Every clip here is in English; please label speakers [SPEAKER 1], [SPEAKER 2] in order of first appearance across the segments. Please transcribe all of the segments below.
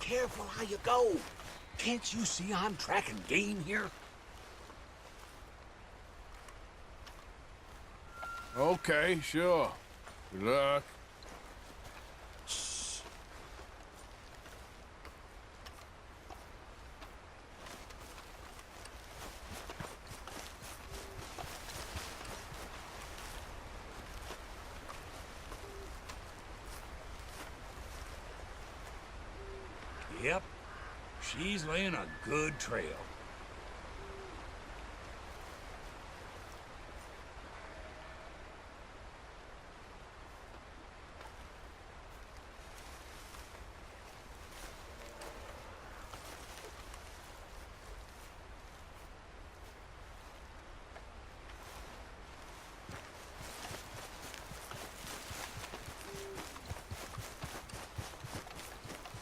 [SPEAKER 1] careful how you go. Can't you see I'm tracking game here?
[SPEAKER 2] Okay, sure. Good luck.
[SPEAKER 1] Yep. She's laying a good trail.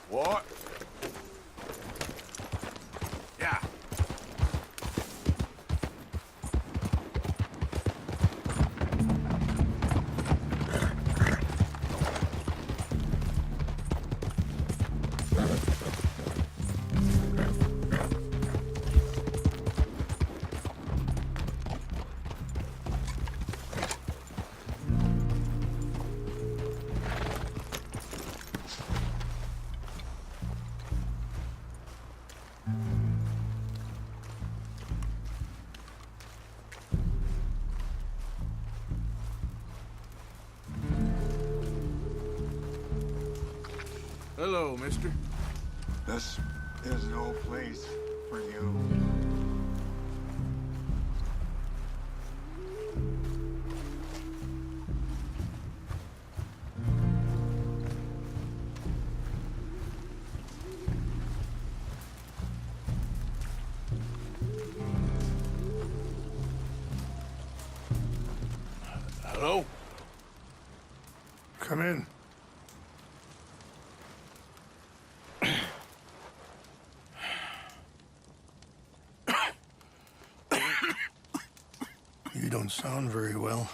[SPEAKER 2] What?
[SPEAKER 1] Yeah.
[SPEAKER 2] Hello, mister.
[SPEAKER 3] This is no place for you.
[SPEAKER 2] Hello?
[SPEAKER 3] Come in. You don't sound very well.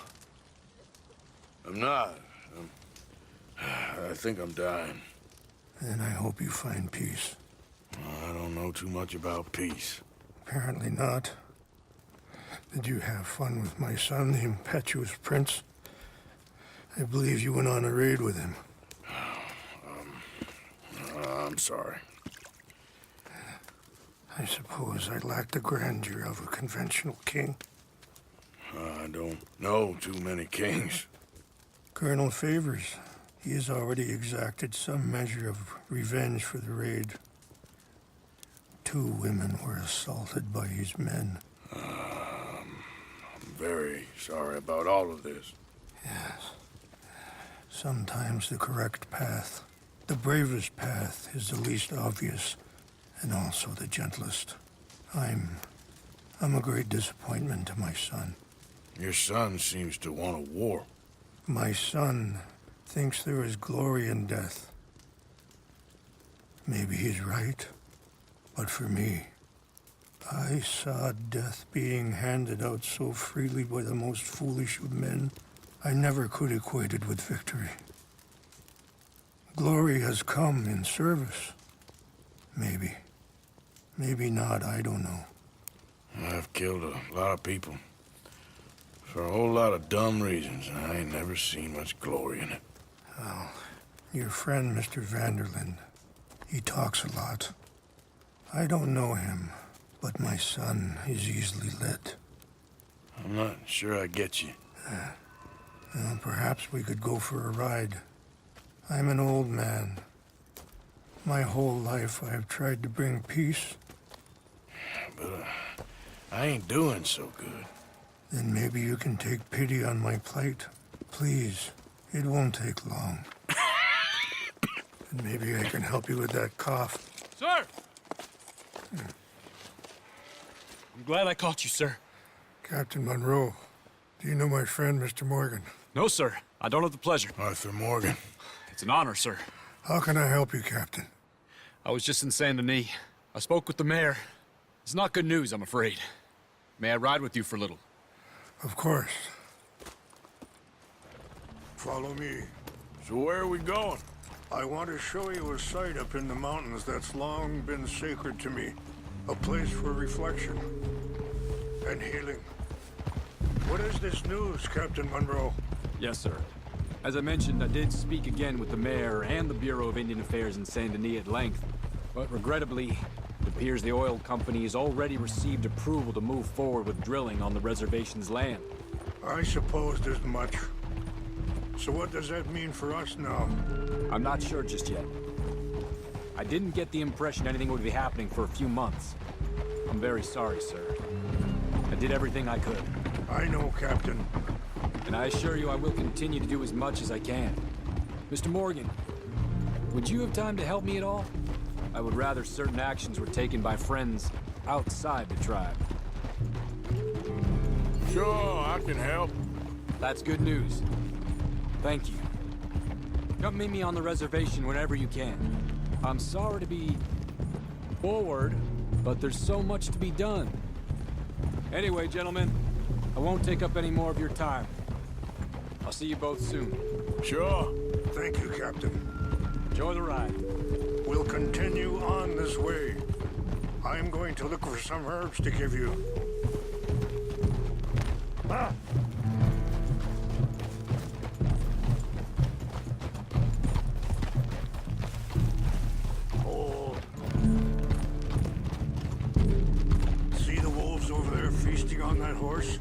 [SPEAKER 2] I'm not. I think I'm dying.
[SPEAKER 3] And I hope you find peace.
[SPEAKER 2] I don't know too much about peace.
[SPEAKER 3] Apparently not. Did you have fun with my son, the impetuous prince? I believe you went on a raid with him.
[SPEAKER 2] I'm sorry.
[SPEAKER 3] I suppose I lack the grandeur of a conventional king.
[SPEAKER 2] I don't know too many kings.
[SPEAKER 3] Colonel Favors, he has already exacted some measure of revenge for the raid. 2 women were assaulted by his men.
[SPEAKER 2] I'm very sorry about all of this.
[SPEAKER 3] Yes. Sometimes the correct path, the bravest path, is the least obvious, and also the gentlest. I'm a great disappointment to my son.
[SPEAKER 2] Your son seems to want a war.
[SPEAKER 3] My son thinks there is glory in death. Maybe he's right, but for me, I saw death being handed out so freely by the most foolish of men, I never could equate it with victory. Glory has come in service. Maybe. Maybe not, I don't know.
[SPEAKER 2] I've killed a lot of people. For a whole lot of dumb reasons, and I ain't never seen much glory in it.
[SPEAKER 3] Well, your friend, Mr. Vanderlyn, he talks a lot. I don't know him, but my son is easily led.
[SPEAKER 2] I'm not sure I get you.
[SPEAKER 3] Well, perhaps we could go for a ride. I'm an old man. My whole life I have tried to bring peace.
[SPEAKER 2] But I ain't doing so good.
[SPEAKER 3] Then maybe you can take pity on my plight. Please, it won't take long. And maybe I can help you with that cough.
[SPEAKER 4] Sir! I'm glad I caught you, sir.
[SPEAKER 3] Captain Monroe, do you know my friend, Mr. Morgan?
[SPEAKER 4] No, sir. I don't have the pleasure.
[SPEAKER 2] Arthur Morgan.
[SPEAKER 4] It's an honor, sir.
[SPEAKER 3] How can I help you, Captain?
[SPEAKER 4] I was just in Saint Denis. I spoke with the mayor. It's not good news, I'm afraid. May I ride with you for a little?
[SPEAKER 3] Of course. Follow me.
[SPEAKER 2] So where are we going?
[SPEAKER 3] I want to show you a site up in the mountains that's long been sacred to me. A place for reflection and healing. What is this news, Captain Monroe?
[SPEAKER 4] Yes, sir. As I mentioned, I did speak again with the mayor and the Bureau of Indian Affairs in Saint Denis at length, but regrettably, it appears the oil company has already received approval to move forward with drilling on the reservation's land.
[SPEAKER 3] I supposed as much. So what does that mean for us now?
[SPEAKER 4] I'm not sure just yet. I didn't get the impression anything would be happening for a few months. I'm very sorry, sir. I did everything I could.
[SPEAKER 3] I know, Captain.
[SPEAKER 4] And I assure you I will continue to do as much as I can. Mr. Morgan, would you have time to help me at all? I would rather certain actions were taken by friends outside the tribe.
[SPEAKER 2] Sure, I can help.
[SPEAKER 4] That's good news. Thank you. Come meet me on the reservation whenever you can. I'm sorry to be forward, but there's so much to be done. Anyway, gentlemen, I won't take up any more of your time. I'll see you both soon.
[SPEAKER 2] Sure.
[SPEAKER 3] Thank you, Captain.
[SPEAKER 4] Enjoy the ride.
[SPEAKER 3] We'll continue on this way. I'm going to look for some herbs to give you. Ah! Oh. See the wolves over there feasting on that horse?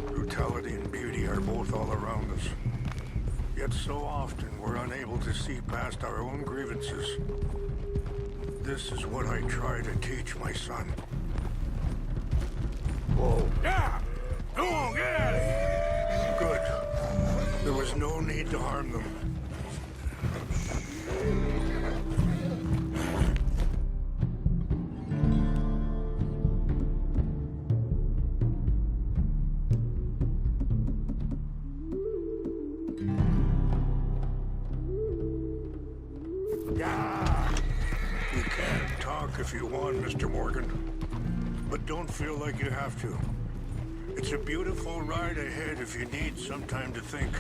[SPEAKER 3] Brutality and beauty are both all around us. Yet so often we're unable to see past our own grievances. This is what I try to teach my son. Whoa.
[SPEAKER 2] Yeah! Go on, get out of here!
[SPEAKER 3] Good. There was no need to harm them. You can talk if you want, Mr. Morgan. But don't feel like you have to. It's a beautiful ride ahead if you need some time to think.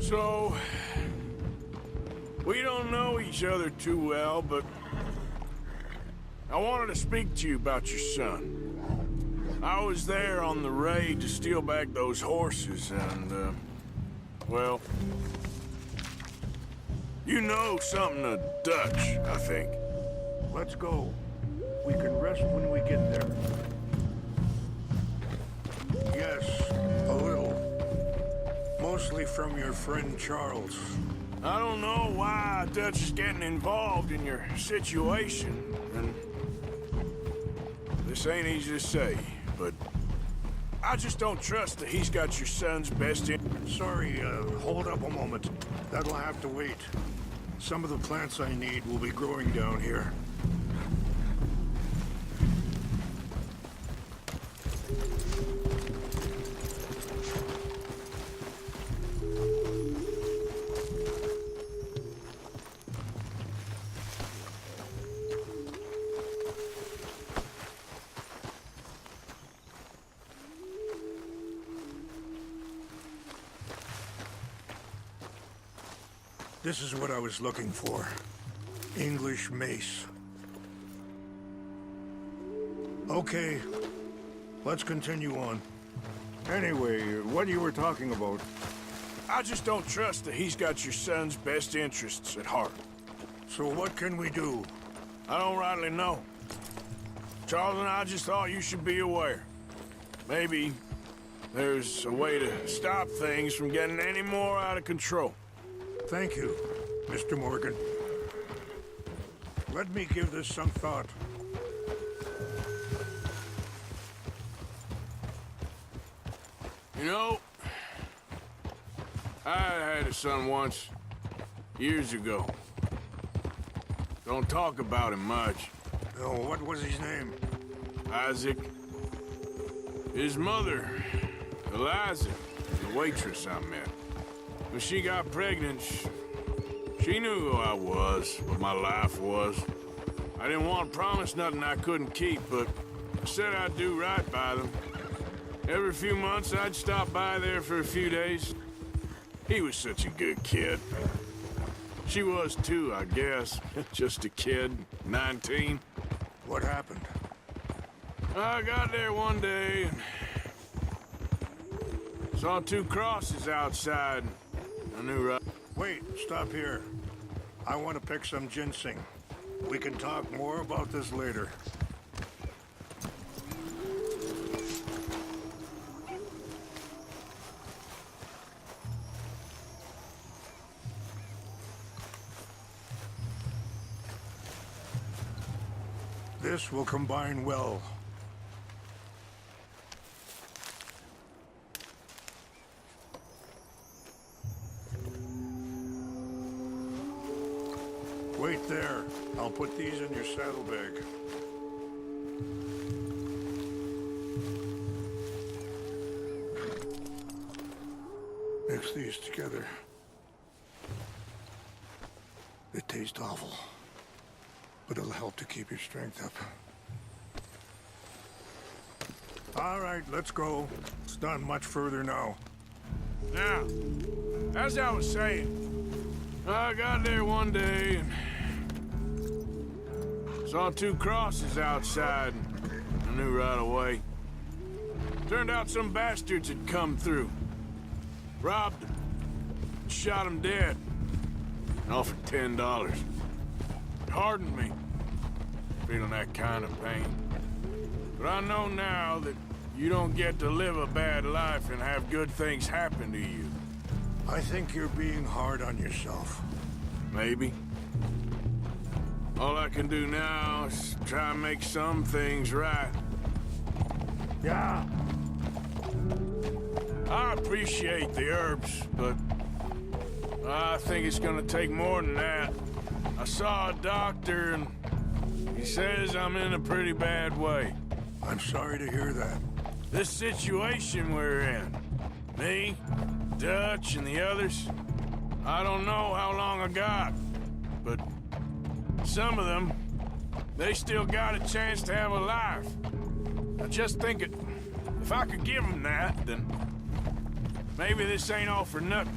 [SPEAKER 2] So, we don't know each other too well, but I wanted to speak to you about your son. I was there on the raid to steal back those horses, and, well, you know something of Dutch, I think.
[SPEAKER 3] Let's go. We can rest when we get there. Yes, a little. Mostly from your friend Charles.
[SPEAKER 2] I don't know why Dutch is getting involved in your situation, and this ain't easy to say, but I just don't trust that he's got your son's best in.
[SPEAKER 3] Sorry, hold up a moment. That'll have to wait. Some of the plants I need will be growing down here. This is what I was looking for. English mace. Okay, let's continue on.
[SPEAKER 5] Anyway, what you were talking about?
[SPEAKER 2] I just don't trust that he's got your son's best interests at heart.
[SPEAKER 3] So what can we do?
[SPEAKER 2] I don't rightly know. Charles and I just thought you should be aware. Maybe there's a way to stop things from getting any more out of control.
[SPEAKER 3] Thank you, Mr. Morgan. Let me give this some thought.
[SPEAKER 2] You know, I had a son once, years ago. Don't talk about him much.
[SPEAKER 3] Oh, what was his name?
[SPEAKER 2] Isaac. His mother, Eliza, the waitress I met. When she got pregnant, she knew who I was, what my life was. I didn't want to promise nothing I couldn't keep, but I said I'd do right by them. Every few months, I'd stop by there for a few days. He was such a good kid. She was too, I guess. Just a kid, 19.
[SPEAKER 3] What happened?
[SPEAKER 2] I got there one day and saw 2 crosses outside. I knew right.
[SPEAKER 3] Wait, stop here. I want to pick some ginseng. We can talk more about this later. This will combine well. Wait there. I'll put these in your saddlebag. Mix these together. They taste awful, but it'll help to keep your strength up. All right, let's go. It's not much further now.
[SPEAKER 2] Now, as I was saying, I got there one day and saw 2 crosses outside. I knew right away. Turned out some bastards had come through. Robbed them. Shot them dead. And offered $10. It hardened me. Feeling that kind of pain. But I know now that you don't get to live a bad life and have good things happen to you.
[SPEAKER 3] I think you're being hard on yourself.
[SPEAKER 2] Maybe. All I can do now is try and make some things right.
[SPEAKER 3] Yeah.
[SPEAKER 2] I appreciate the herbs, but I think it's gonna take more than that. I saw a doctor and he says I'm in a pretty bad way.
[SPEAKER 3] I'm sorry to hear that.
[SPEAKER 2] This situation we're in, me, Dutch, and the others, I don't know how long I got, but some of them, they still got a chance to have a life. I just think if I could give them that, then maybe this ain't all for nothing.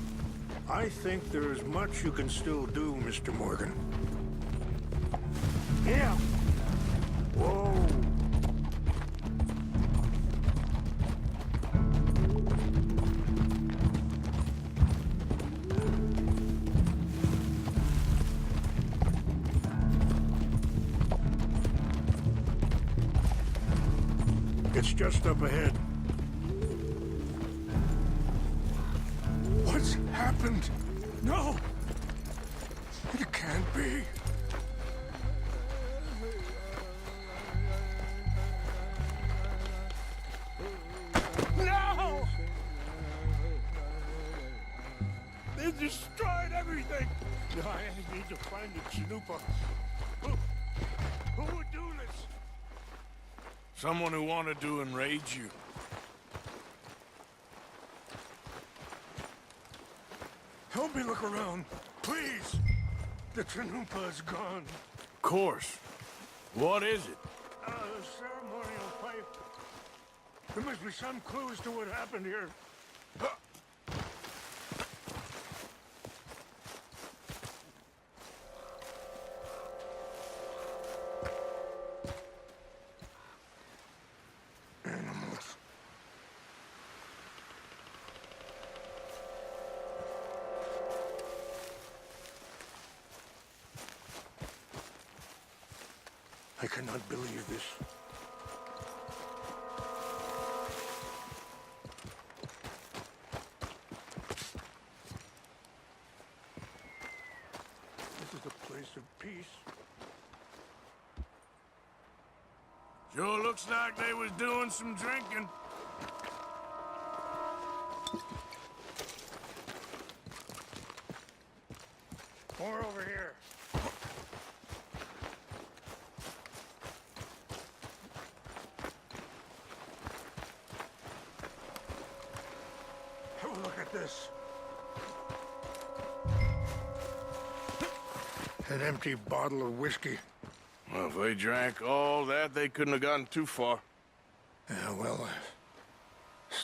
[SPEAKER 3] I think there is much you can still do, Mr. Morgan. Yeah. Whoa. It's just up ahead. What's happened? No! It can't be. No! They destroyed everything! I need to find the Chanupa. Who would do this?
[SPEAKER 2] Someone who wanted to enrage you.
[SPEAKER 3] Help me look around, please. The Chanupa is gone.
[SPEAKER 2] Of course. What is it?
[SPEAKER 3] The ceremonial pipe. There must be some clues to what happened here. Animals. I cannot believe this. This is a place of peace.
[SPEAKER 2] Sure looks like they was doing some drinking.
[SPEAKER 3] More over here. Have a look at this. An empty bottle of whiskey.
[SPEAKER 2] Well, if they drank all that, they couldn't have gotten too far.
[SPEAKER 3] Yeah, well,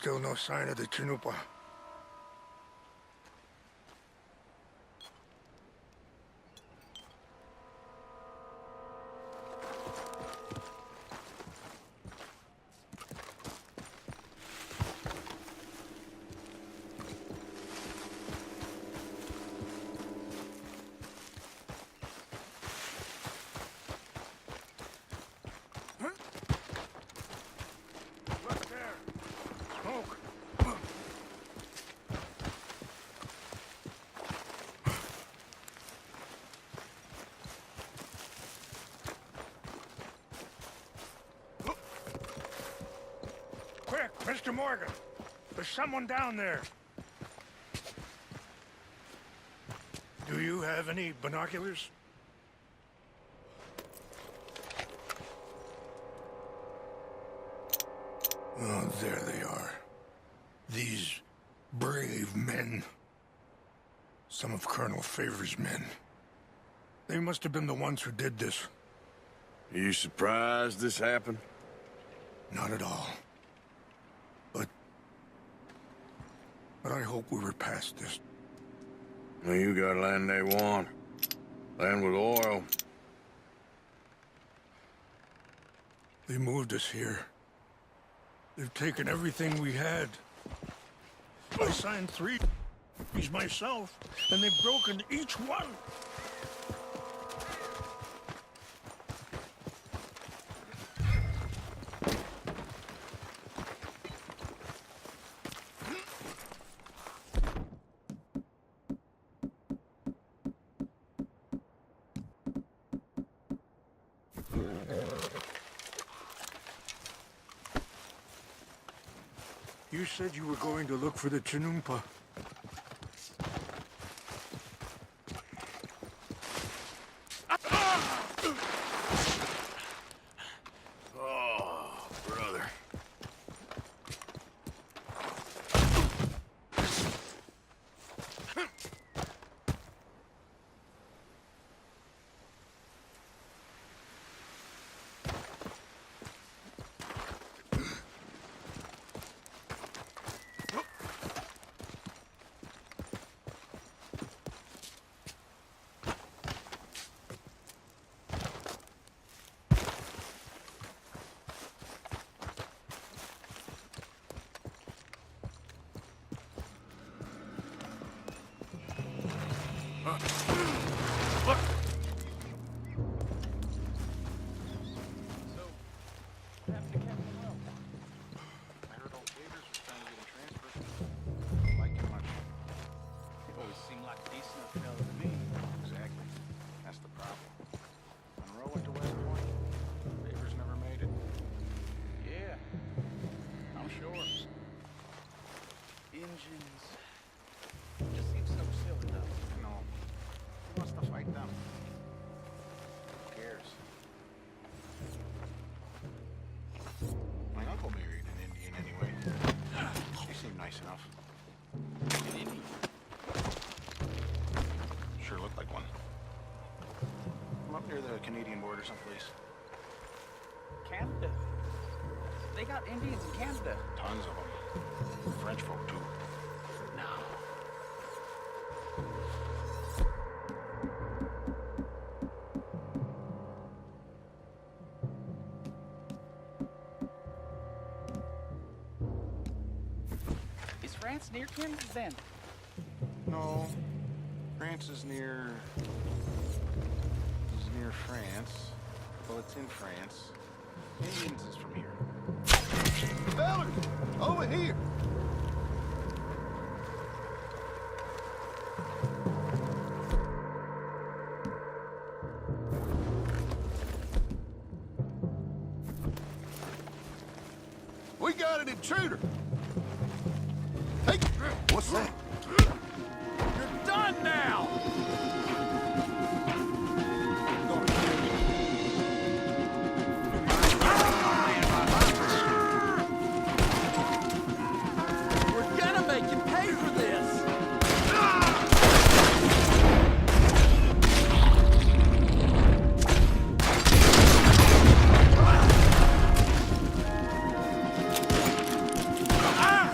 [SPEAKER 3] Still no sign of the Chanupa.
[SPEAKER 1] Quick, Mr. Morgan. There's someone down there.
[SPEAKER 3] Do you have any binoculars? Oh, there they are. These brave men. Some of Colonel Favor's men. They must have been the ones who did this.
[SPEAKER 2] Are you surprised this happened?
[SPEAKER 3] Not at all. But I hope we were past this.
[SPEAKER 5] Well, you got land they want. Land with oil.
[SPEAKER 3] They moved us here. They've taken everything we had. I signed 3 myself, and they've broken each one. You said you were going to look for the Chinumpa.
[SPEAKER 2] Oh, brother.
[SPEAKER 6] Just seems so silly, though. No. Who wants to fight them? Who cares? My uncle married an Indian anyway. She seemed nice enough. An Indian? Sure looked like one. I'm up near the Canadian border someplace.
[SPEAKER 7] Canada? They got Indians in Canada.
[SPEAKER 6] Tons of them. French folk, too.
[SPEAKER 7] No. Is France near Canada then?
[SPEAKER 6] No. France is near... France. Well, it's in France. Indians is from here. Fellas! Over here! We got an intruder! Hey! What's that?
[SPEAKER 1] You're done now! Ah!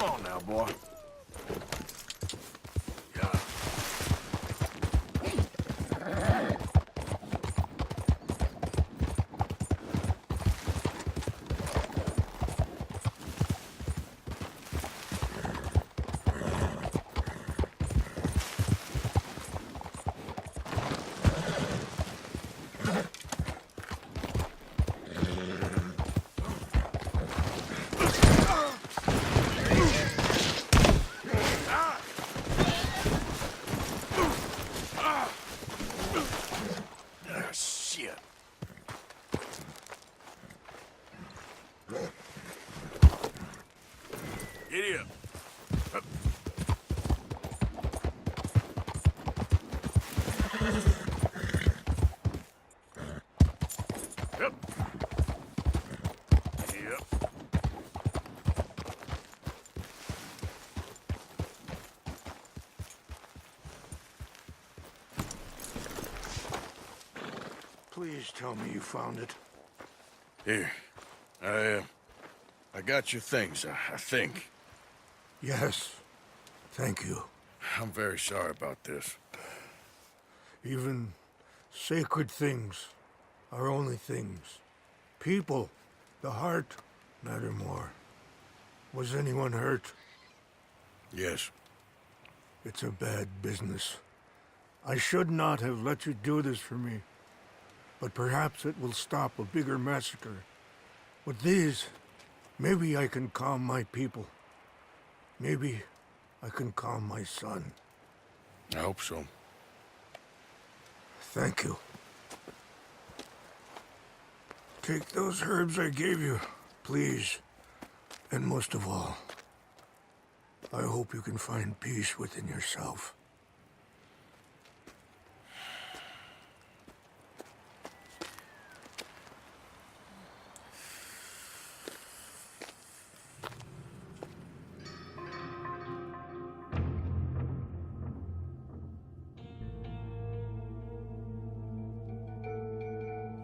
[SPEAKER 2] on now, boy.
[SPEAKER 5] Yeah.
[SPEAKER 2] Ah, shit. Giddy up. Up. Yep. Yep.
[SPEAKER 3] Please tell me you found it.
[SPEAKER 5] Here. I got your things, I think.
[SPEAKER 3] Yes. Thank you.
[SPEAKER 5] I'm very sorry about this.
[SPEAKER 3] Even sacred things are only things. People, the heart, matter more. Was anyone hurt?
[SPEAKER 5] Yes.
[SPEAKER 3] It's a bad business. I should not have let you do this for me. But perhaps it will stop a bigger massacre. With these, maybe I can calm my people. Maybe I can calm my son.
[SPEAKER 5] I hope so.
[SPEAKER 3] Thank you. Take those herbs I gave you, please. And most of all, I hope you can find peace within yourself.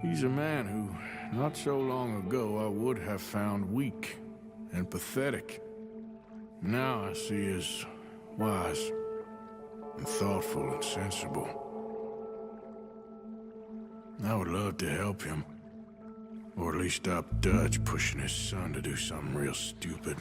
[SPEAKER 2] He's a man who, not so long ago, I would have found weak and pathetic. Now I see as wise and thoughtful and sensible. I would love to help him. Or at least stop Dutch pushing his son to do something real stupid.